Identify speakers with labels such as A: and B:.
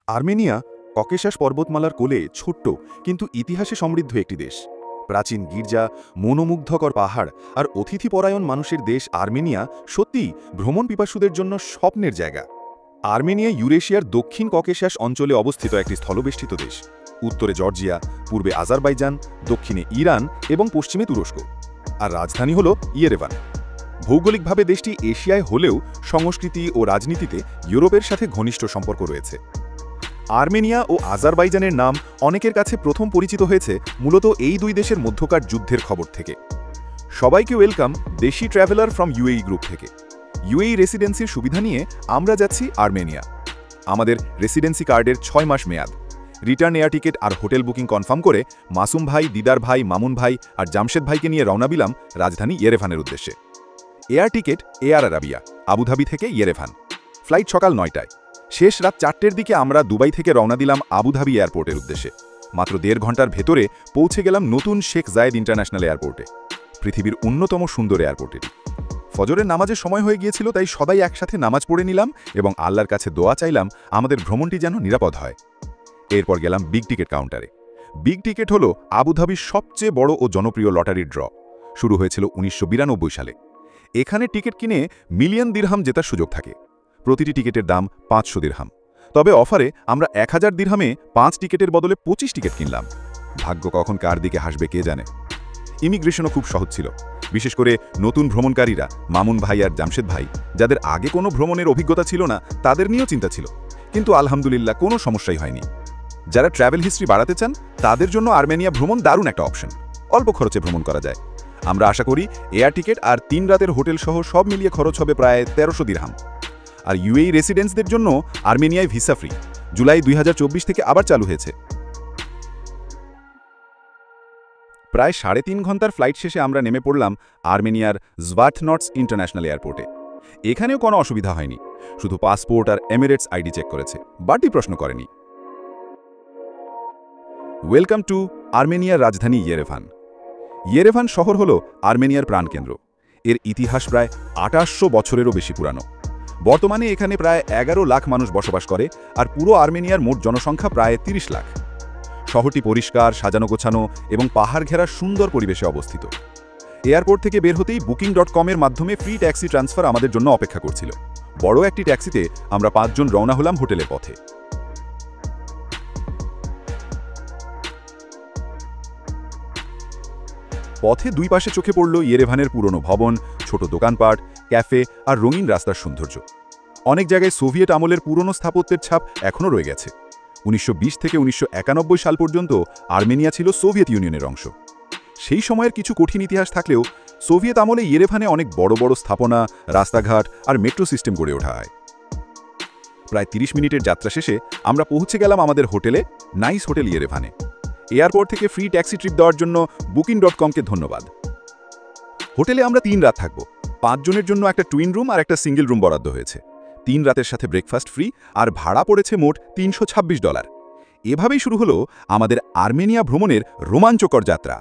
A: Armenia Caucasus পর্বতমালার কোলে ছোট্ট কিন্তু ইতিহাসে সমৃদ্ধ একটি দেশ। প্রাচীন গির্জা, মনোমুগ্ধকর পাহাড় আর অতিথিপরায়ণ মানুষের দেশ আর্মেনিয়া সত্যিই ভ্রমণ পিপাসুদের জন্য স্বপ্নের জায়গা। আর্মেনিয়া ইউরেশিয়ার দক্ষিণ ককেশাস অঞ্চলে অবস্থিত একটি স্থলবেষ্টিত দেশ। উত্তরে জর্জিয়া, পূর্বে আজারবাইজান, দক্ষিণে ইরান এবং পশ্চিমে তুরস্ক। আর রাজধানী হল ইয়েরেভান। ভৌগোলিকভাবে দেশটি এশিয়ায় হলেও সংস্কৃতি ও রাজনীতিতে ইউরোপের সাথে ঘনিষ্ঠ সম্পর্ক রয়েছে। আর্মেনিয়া ও আজারবাইজানের নাম অনেকের কাছে প্রথম পরিচিত হয়েছে মূলত এই দুই দেশের মধ্যকার যুদ্ধের খবর থেকে। সবাইকে ওয়েলকাম দেশি ট্রাভেলার ফ্রম ইউএই গ্রুপ থেকে। ইউএই রেসিডেন্সির সুবিধা নিয়ে আমরা যাচ্ছি আর্মেনিয়া। আমাদের রেসিডেন্সি কার্ডের 6 মাস মেয়াদ। রিটার্ন এয়ার টিকিট আর হোটেল বুকিং কনফার্ম করে মাসুম ভাই, দিদার ভাই, মামুন ভাই আর জামশেদ ভাইকে নিয়ে রওনা দিলাম রাজধানী ইয়েরেভানের উদ্দেশ্যে। Air ticket air Arabia, Abu Dhabi থেকে ইয়েরেভান। ফ্লাইট সকাল 9টায়। শেষ রাত 4টের দিকে আমরা দুবাই থেকে রওনা দিলাম আবুধাবি এয়ারপোর্টের উদ্দেশ্যে। মাত্র 1.5 ঘন্টার ভেতরে পৌঁছে গেলাম নতুন শেখ জায়েদ ইন্টারন্যাশনাল এয়ারপোর্টে, পৃথিবীর অন্যতম সুন্দর এয়ারপোর্টে। ফজরের নামাজের সময় হয়ে গিয়েছিল, তাই সবাই একসাথে নামাজ পড়ে নিলাম এবং আল্লাহর কাছে দোয়া চাইলাম আমাদের ভ্রমণটি যেন নিরাপদ হয়। এরপর গেলাম বিগ টিকিট কাউন্টারে। বিগ টিকিট হল আবুধাবির সবচেয়ে বড় ও জনপ্রিয় লটারির ড্র। শুরু হয়েছিল 1992 সালে। এখানে টিকিট কিনে মিলিয়ন দিরহাম জেতার সুযোগ থাকে। প্রতিটি টিকিটের দাম 500 দিরহাম। তবে অফারে আমরা 1000 দিরহামে 5 টিকিটের বদলে 25 টিকিট কিনলাম। ভাগ্য কখন কার দিকে হাসবে কে জানে। ইমিগ্রেশনও খুব সহজ ছিল, বিশেষ করে নতুন ভ্রমণকারীরা মামুন ভাই আর জামশেদ ভাই, যাদের আগে কোনো ভ্রমণের অভিজ্ঞতা ছিল না, তাদের নিয়েও চিন্তা ছিল। কিন্তু আলহামদুলিল্লাহ কোনো সমস্যাই হয়নি। যারা ট্রাভেল হিস্ট্রি বাড়াতে চান তাদের জন্য আর্মেনিয়া ভ্রমণ দারুণ একটা অপশন। অল্প খরচে ভ্রমণ করা যায়। আমরা আশা করি এয়ার টিকিট আর 3 রাতের হোটেল সহ সব মিলিয়ে খরচ হবে প্রায় 1300 দিরহাম। আর ইউএই রেসিডেন্টসদের জন্য আর্মেনিয়ায় ভিসা ফ্রি। জুলাই 2024 থেকে আবার চালু হয়েছে। প্রায় 3.5 ঘন্টার ফ্লাইট শেষে আমরা নেমে পড়লাম আর্মেনিয়ার জভার্টনটস ইন্টারন্যাশনাল এয়ারপোর্টে। এখানেও কোনো অসুবিধা হয়নি, শুধু পাসপোর্ট আর এমিরেটস আইডি চেক করেছে, বাড়তি প্রশ্ন করেনি। ওয়েলকাম টু আর্মেনিয়ার রাজধানী ইয়েরেভান। ইয়েরেভান শহর হল আর্মেনিয়ার প্রাণকেন্দ্র। এর ইতিহাস প্রায় 2800 বছরেরও বেশি পুরানো। বর্তমানে এখানে প্রায় 11 লাখ মানুষ বসবাস করে, আর পুরো আর্মেনিয়ার মোট জনসংখ্যা প্রায় 30 লাখ। শহরটি পরিষ্কার, সাজানো গোছানো এবং পাহাড় ঘেরা সুন্দর পরিবেশে অবস্থিত। এয়ারপোর্ট থেকে বের হতেই Booking.com-এর মাধ্যমে ফ্রি ট্যাক্সি ট্রান্সফার আমাদের জন্য অপেক্ষা করছিল। বড় একটি ট্যাক্সিতে আমরা 5 জন রওনা হলাম হোটেলের পথে। পথে দুই পাশে চোখে পড়ল ইয়েরেভানের পুরনো ভবন, ছোট দোকানপাট, ক্যাফে আর রঙিন রাস্তার সৌন্দর্য। অনেক জায়গায় সোভিয়েত আমলের পুরনো স্থাপত্যের ছাপ এখনও রয়ে গেছে। 1920 থেকে 1991 সাল পর্যন্ত আর্মেনিয়া ছিল সোভিয়েত ইউনিয়নের অংশ। সেই সময়ের কিছু কঠিন ইতিহাস থাকলেও সোভিয়েত আমলে ইয়েরেভানে অনেক বড় বড় স্থাপনা, রাস্তাঘাট আর মেট্রো সিস্টেম গড়ে ওঠা হয়। প্রায় 30 মিনিটের যাত্রা শেষে আমরা পৌঁছে গেলাম আমাদের হোটেলে, নাইস হোটেল ইয়েরেভানে। এয়ারপোর্ট থেকে ফ্রি ট্যাক্সি ট্রিপ দেওয়ার জন্য Booking.com-কে ধন্যবাদ। হোটেলে আমরা 3 রাত থাকব। 5 জনের জন্য একটা টুইন রুম আর একটা সিঙ্গেল রুম বরাদ্দ হয়েছে। 3 রাতের সাথে ব্রেকফাস্ট ফ্রি, আর ভাড়া পড়েছে মোট $326। এভাবেই শুরু হলো আমাদের আর্মেনিয়া ভ্রমণের রোমাঞ্চকর যাত্রা।